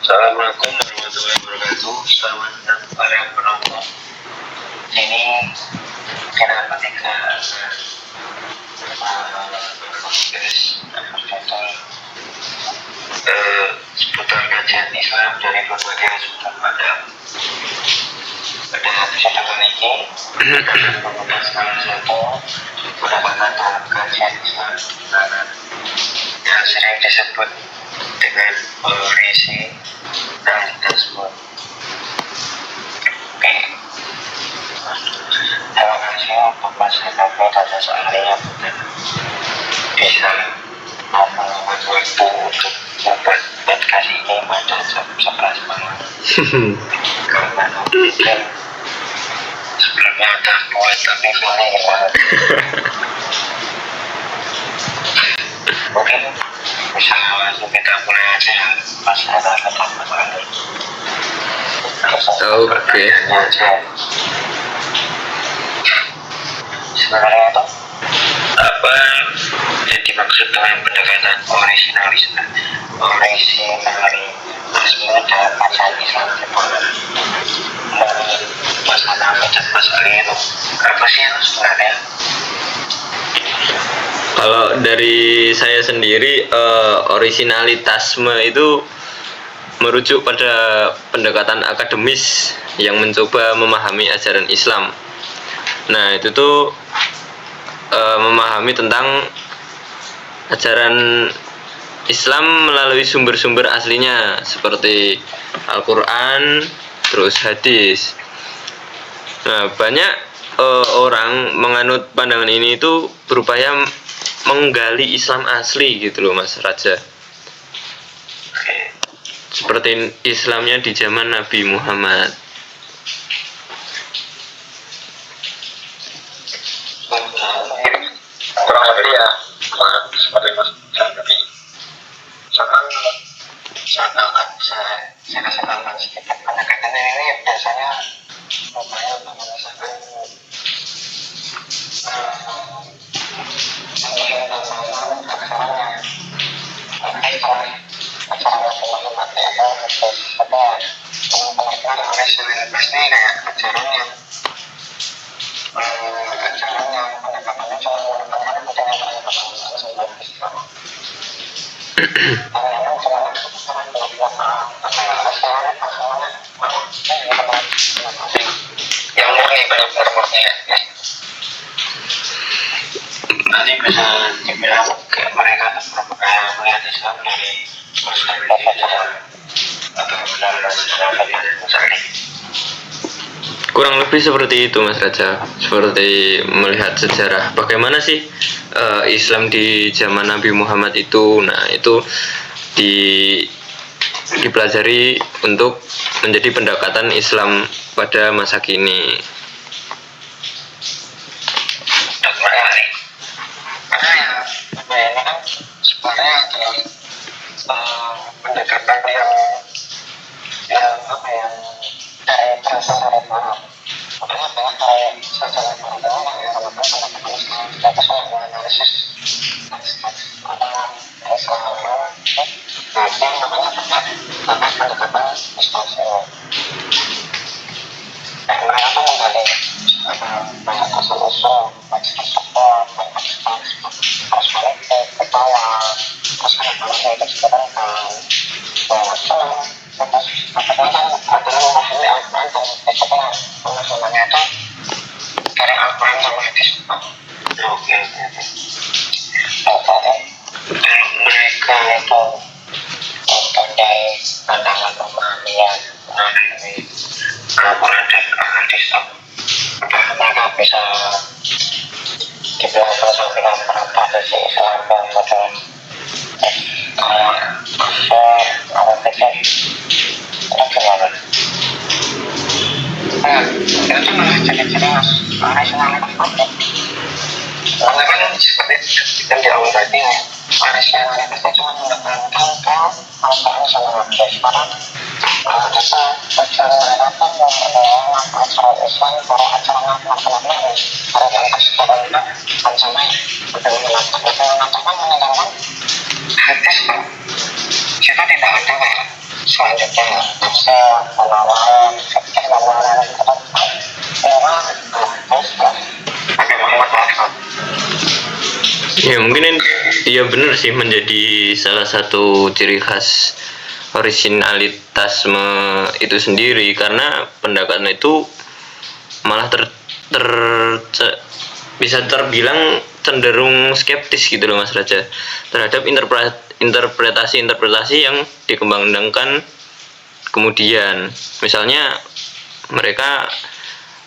Assalamualaikum warahmatullahi wabarakatuh. Selamat datang para penonton. Ini kita ketika seputar kajian Islam dari berbagai sudut pandang. Pada episode kali ini kita akan membahas salah satu pendekatan dalam kajian Islam yang sering disebut dengan originalitasme. Oke, terima kasih untuk masyarakat dan seahlinya bisa membuat waktu untuk membuat podcast ini pada jam 11 malam. Karena mungkin sebelumnya udah buat tapi feeling banget. Mungkin bisa langsung kita mulai aja pas ada pertama kali. Oke. Sebenarnya itu apa yang dimaksud dengan pendekatan originalisme? Originalisme dalam bacaan Islam masalah bacaan masalah itu apa sih sebenarnya? Kalau dari saya sendiri, originalitasme itu merujuk pada pendekatan akademis yang mencoba memahami ajaran Islam. Nah, itu tuh memahami tentang ajaran Islam melalui sumber-sumber aslinya seperti Al-Quran, terus hadis. Nah, banyak orang menganut pandangan ini itu berupaya menggali Islam asli gitu loh, Mas Raja. Seperti Islamnya di zaman Nabi Muhammad. Kurang lebih ya seperti Mas Nabi. Cuman saya kasih tambahan sedikit, pendekatan ini biasanya upaya untuk merasakan yang murni, benar-benar murni ya. Nanti bisa dibilang kayak mereka melihat Islam dari perspektif sejarah atau benar-benar sejarah misalnya. Kurang lebih seperti itu, Mas Raja. Seperti melihat sejarah bagaimana sih Islam di zaman Nabi Muhammad itu. Nah, itu dipelajari untuk menjadi pendekatan Islam pada masa kini. Karena ya ini kan sebenarnya adalah pendekatan yang apa yang dari prasyarat paham. Makanya banyak dari prasyarat paham yang melakukan analisis yang namanya pendekatan historis. Mereka tuh menggali banyak asal-usul, terus politik, ketawa, terus kenapa itu sebenarnya adalah memahami Al-Quran dan besoknya pemahamannya itu dari Al-Quran sama hadis. Oke. Dan mereka itu mempunyai pandangan pemahamian mengenai Al-Quran dan hadis itu, mereka bisa dibilang filsafat berapa sisi Islam dan modern kayak apa pikir itu gimana? Itu tuh malah jadi mas originalitas apa? Karena kan seperti yang di awal tadi ya, originalitasnya cuma menekankan ke Al-Quran sama hadis. Karena kita acara mereka pun yang acara Islam, para acara nama-nama para yang sekolah kan sama mengatakan meninggalkan hadis kan, kita tidak ada kayak selanjutnya ya bisa pengenalan fikih dan mengenai ketentuan orang terus bagaimana masyarakat. Ya mungkin ya benar sih, menjadi salah satu ciri khas originalitasme itu sendiri, karena pendekatan itu malah bisa terbilang cenderung skeptis gitu loh Mas Raja, terhadap interpretasi yang dikembangkan kemudian. Misalnya mereka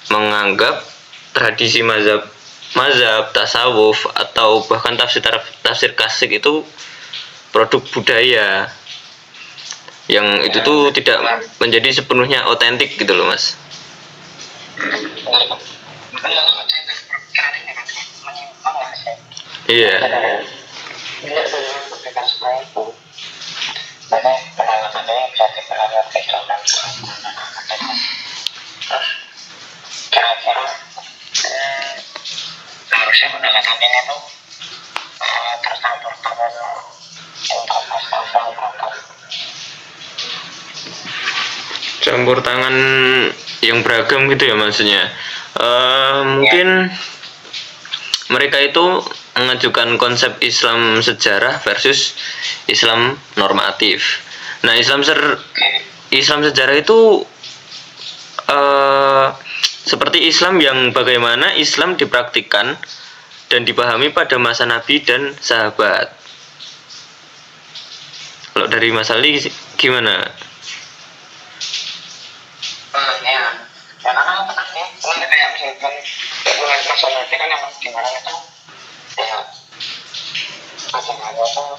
menganggap tradisi mazhab tasawuf atau bahkan tafsir klasik itu produk budaya yang itu tuh tidak menjadi sepenuhnya otentik gitu loh Mas. Iya. Kira-kira harusnya pendekatan ini tuh tercampur tangan Campur tangan yang beragam gitu ya maksudnya. Mungkin mereka itu mengajukan konsep Islam sejarah versus Islam normatif. Nah, Islam sejarah itu seperti Islam yang bagaimana Islam dipraktikkan dan dipahami pada masa Nabi dan sahabat. Kalau dari Mas Ali gimana? ya karena kan ini kayak misalkan masalah itu kan yang dimana itu ya bagaimana tuh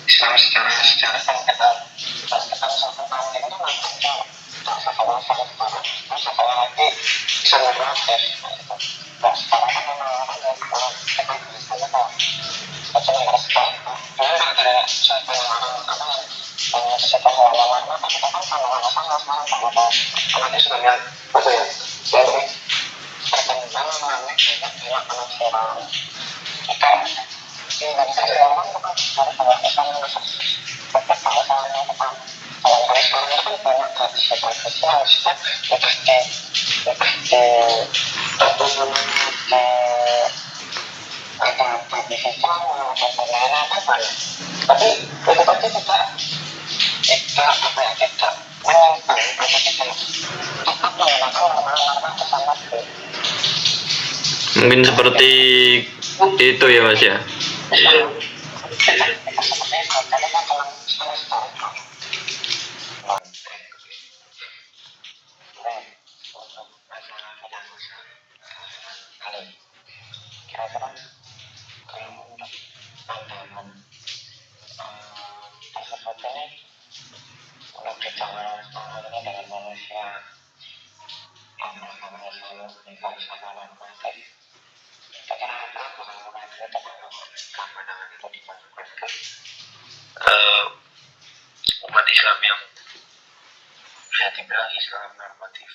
Islam secara kan kita satu tahun ini tuh nantinya sekolah sekolah lagi bisa gratis nah sekarang kan memang ada kalau kita misalnya kalau sekolah sekolah dulu ada satu apa setelah lama-lama kita kan sama sama sekarang kalau anaknya sudah lihat apa ya jadi perkembangan anaknya banyak anak sekarang kita nggak bisa ngomong kan harus kalau misalnya tetap kalau misalnya kita kalau sekarang itu kan banyak tradisi harusnya lebih di apa namanya ada tradisi sama atau lain apa ya tapi itu pasti kita apa ya kita menyimpang atau kita tetap menggunakan nama-nama bersama itu. Mungkin seperti itu ya Mas ya. Umat Islam yang bisa dibilang Islam normatif.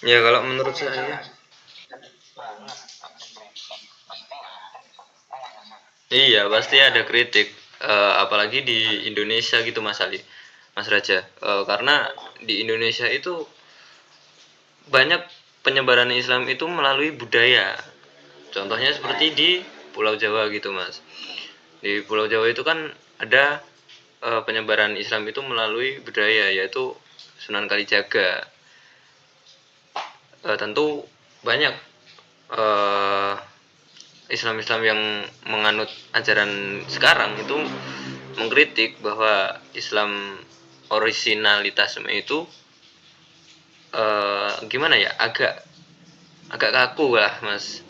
Ya kalau menurut saya iya pasti ada kritik, apalagi di Indonesia gitu Mas Ali, Mas Raja, karena di Indonesia itu banyak penyebaran Islam itu melalui budaya. Contohnya seperti di Pulau Jawa gitu Mas. Di Pulau Jawa itu kan ada penyebaran Islam itu melalui budaya, yaitu Sunan Kalijaga. Tentu banyak Islam-Islam yang menganut ajaran sekarang itu mengkritik bahwa Islam originalitasme itu gimana ya, agak kaku lah Mas.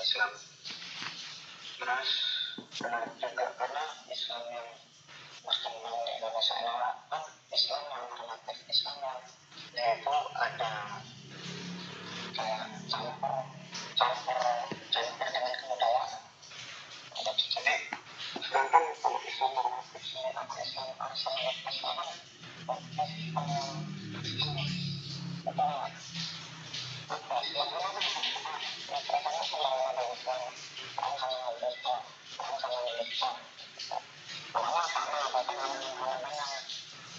Islam terus benar juga karena Islam yang berkembang di Indonesia kan Islam yang relatif Islam yang yaitu ada kayak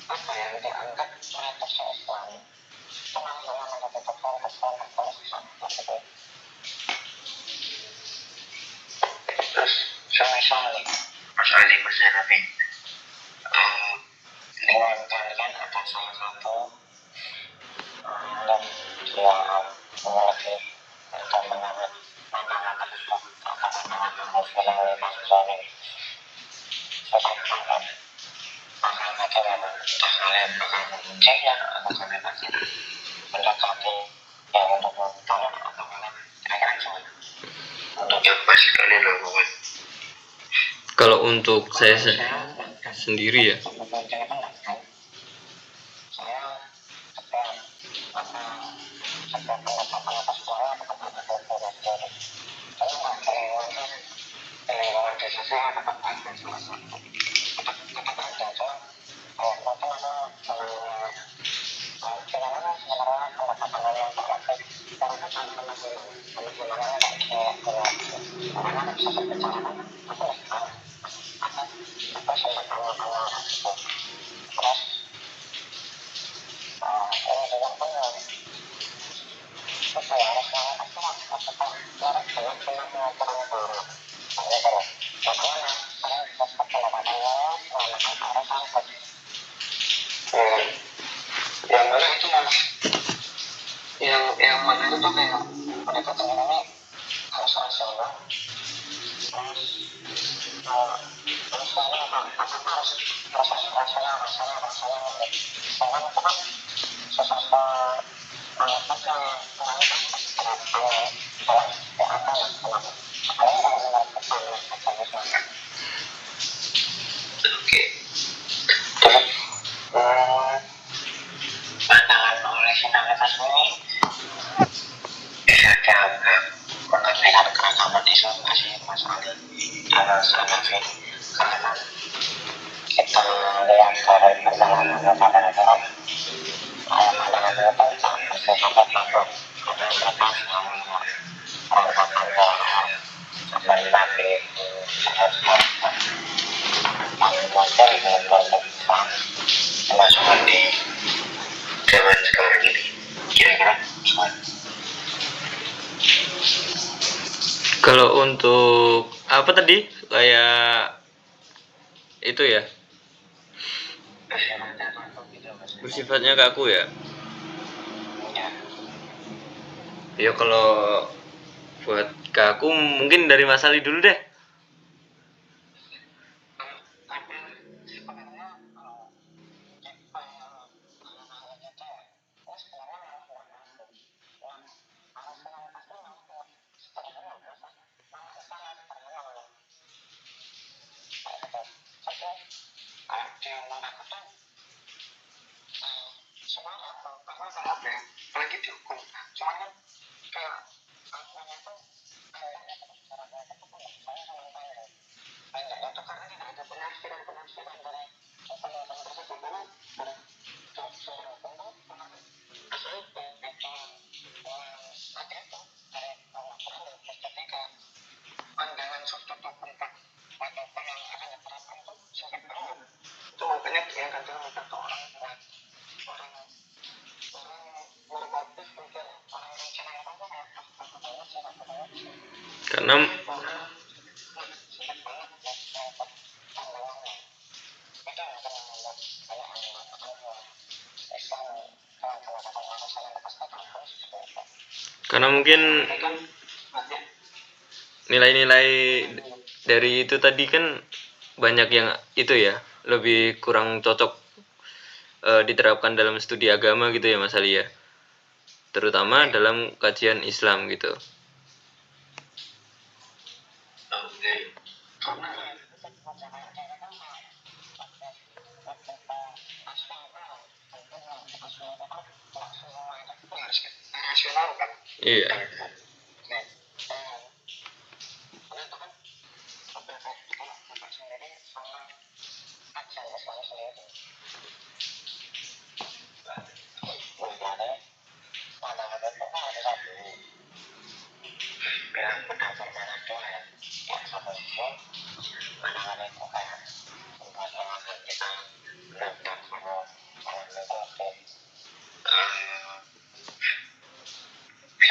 apa yang dianggap mitos Islam itu memang menjadi kesan. Terus semisal nih Mas Ali Mas Hanafi lingkungan kalian ada salah satu yang dia memiliki atau mengambil makanan tersebut atau makanan melalui mahasiswa ini sekarang makanan bagaimana entah kalian bakal menguncinya atau kalian masih mendekati yang untuk tolong atau kalian kira-kira gimana untuk yang pasti kalian lakukan. Kalau untuk saya sendiri ya, yang mana itu yang mana itu kayak mereka ini harus rasional terus saya harus rasional karena itu kan sesuatu pas yang oke terus pandangan oleh sinalitas ini bisa dianggap mengenai keragaman Islam masih masalah dalam Hanafi karena kita lihat dari perjalanan pada di zaman sekarang ini kira-kira kalau untuk apa tadi kayak itu ya bersifatnya kaku ya. Ya kalau buat kaku mungkin dari Mas Ali dulu deh. apalagi dihukum cuman kan kayak akunya tuh itu karena tidak ada penafsiran dari teman-teman tersebut dulu asli ada itu dari Al-Quran ketika pandangan suatu hukum atau yang akan diterapkan itu sangat berat itu makanya dia kadang minta ke orang normatif mungkin orang Cina itu Karena karena mungkin nilai-nilai dari itu tadi kan banyak yang itu ya lebih kurang cocok diterapkan dalam studi agama gitu ya Mas Ali ya, terutama dalam kajian Islam gitu. rasional kan Iya.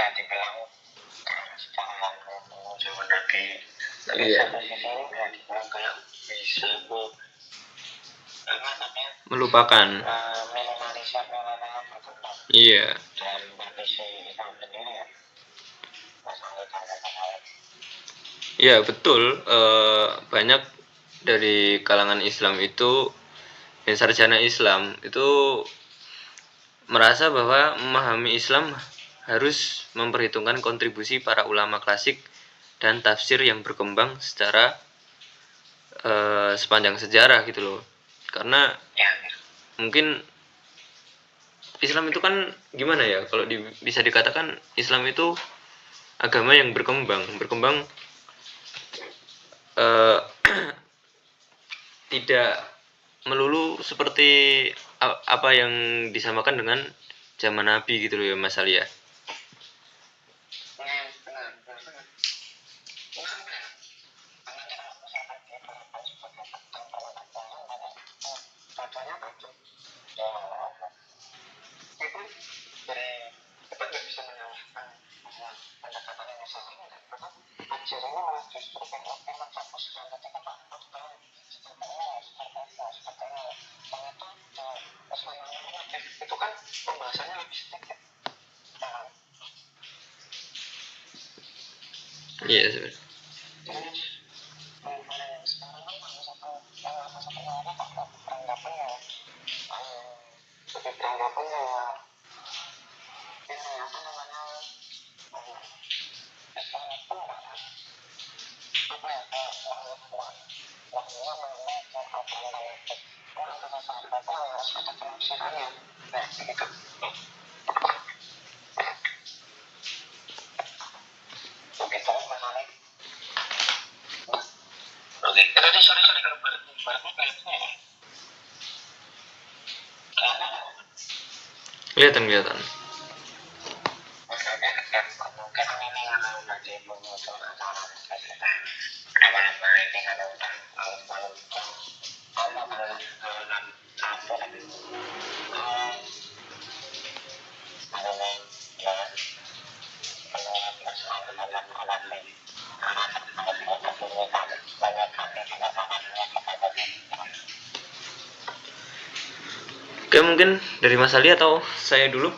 bisa dibilang secara zaman Nabi, tapi Iya. satu sisi ini bisa dibilang kayak bisa apa namanya Melupakan. minimalisir nilai-nilai berkembang Iya. dan kondisi Islam sendiri ya, masalah hal-hal. Iya betul. Banyak dari kalangan Islam itu dan sarjana Islam itu merasa bahwa memahami Islam harus memperhitungkan kontribusi para ulama klasik dan tafsir yang berkembang secara sepanjang sejarah gitu loh. Karena Ya, mungkin Islam itu kan gimana ya, kalau bisa dikatakan Islam itu agama yang berkembang eh, tidak melulu seperti apa yang disamakan dengan zaman Nabi gitu loh ya Mas Ali ya. benar. Kenapa ya? Karena kita misalkan diperlakukan sebagai contohnya contohnya bagus. Ya, itu dari kita nggak bisa menyalahkan bahwa pendekatan yang salah enggak, karena ajarannya malah justru kayak emang fokuskan ketika Pak tahu seperti ini. Ternyata Islam yang normatif itu kan pembahasannya lebih sedikit. Nah, Iya sebenarnya. terus sekarang kan masa penjara tak beranggapannya lebih beranggapannya ya ini apa namanya Islam itu apa ya waktunya memiliki alternatif orang ke masyarakat harus ada penafsirannya. Nah begitu. Begitu Mas Ali. Oke, tadi sorry kalau baru kayaknya ya. Karena Kelihatan. kemungkinan ini kalau nanti menyusun acara kita apa ini kalau Allah dalam satu ya kalau masalah dalam alam ini karena banyak kami tidak sama. Oke, mungkin dari Mas Ali atau saya dulu?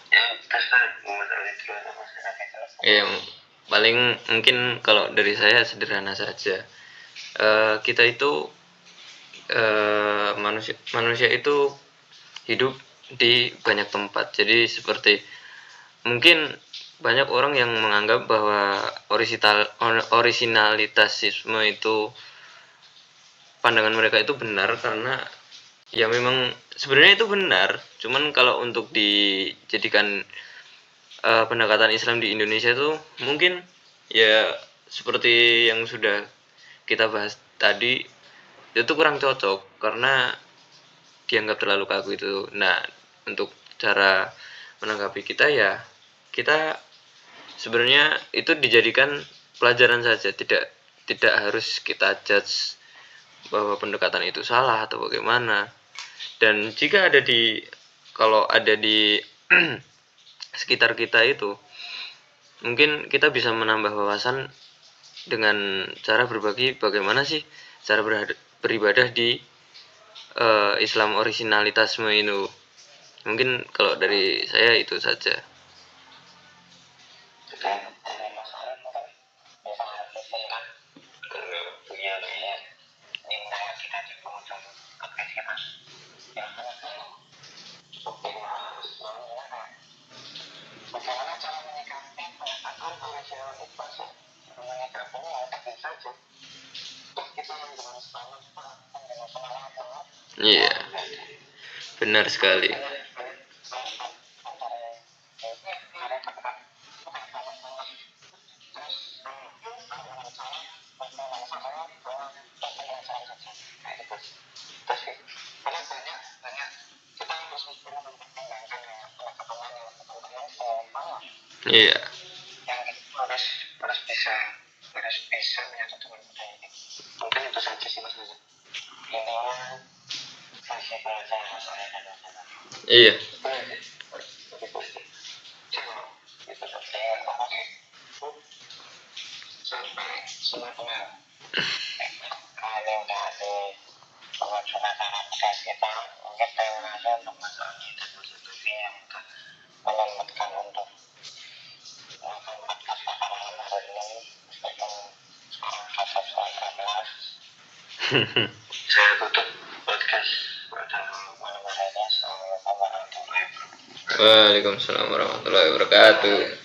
Ya terserah masalah itu Ya, paling mungkin kalau dari saya sederhana saja. Kita itu manusia itu hidup di banyak tempat. Jadi seperti mungkin banyak orang yang menganggap bahwa orisinalitasisme itu pandangan mereka itu benar karena ya memang sebenarnya itu benar. Cuman kalau untuk dijadikan pendekatan Islam di Indonesia itu mungkin ya seperti yang sudah kita bahas tadi itu kurang cocok karena dianggap terlalu kaku itu. Nah, untuk cara menanggapi kita ya kita sebenarnya itu dijadikan pelajaran saja, tidak harus kita judge bahwa pendekatan itu salah atau bagaimana. Dan jika kalau ada di sekitar kita itu mungkin kita bisa menambah wawasan dengan cara berbagi bagaimana sih cara beribadah di Islam orisinalitasme itu. Mungkin kalau dari saya itu saja. masalah mungkin bisa disingkat ke dunia kayak minta kita di penghujung podcast kita yang bagaimana cara menyikapi pendekatan original itu sih menyikapinya ya tadi saja terus kita yang dengan selamat dengan pengalaman Iya, benar sekali. Iya, yang itu harus bisa menyatu dengan budaya ini. Mungkin itu saja sih Mas Nana. Intinya sesi belajar masalah dan masalah. iya. Lebih positif. podcast kita. Mungkin terima kasih untuk Mas Roni dan Mas Lutfi yang telah menyempatkan untuk melakukan podcast pada malam hari ini. Meskipun sekarang tetap sangat keras. Saya tutup podcast pada malam hari ini. Assalamualaikum warahmatullahi wabarakatuh. Waalaikumsalam warahmatullahi wabarakatuh.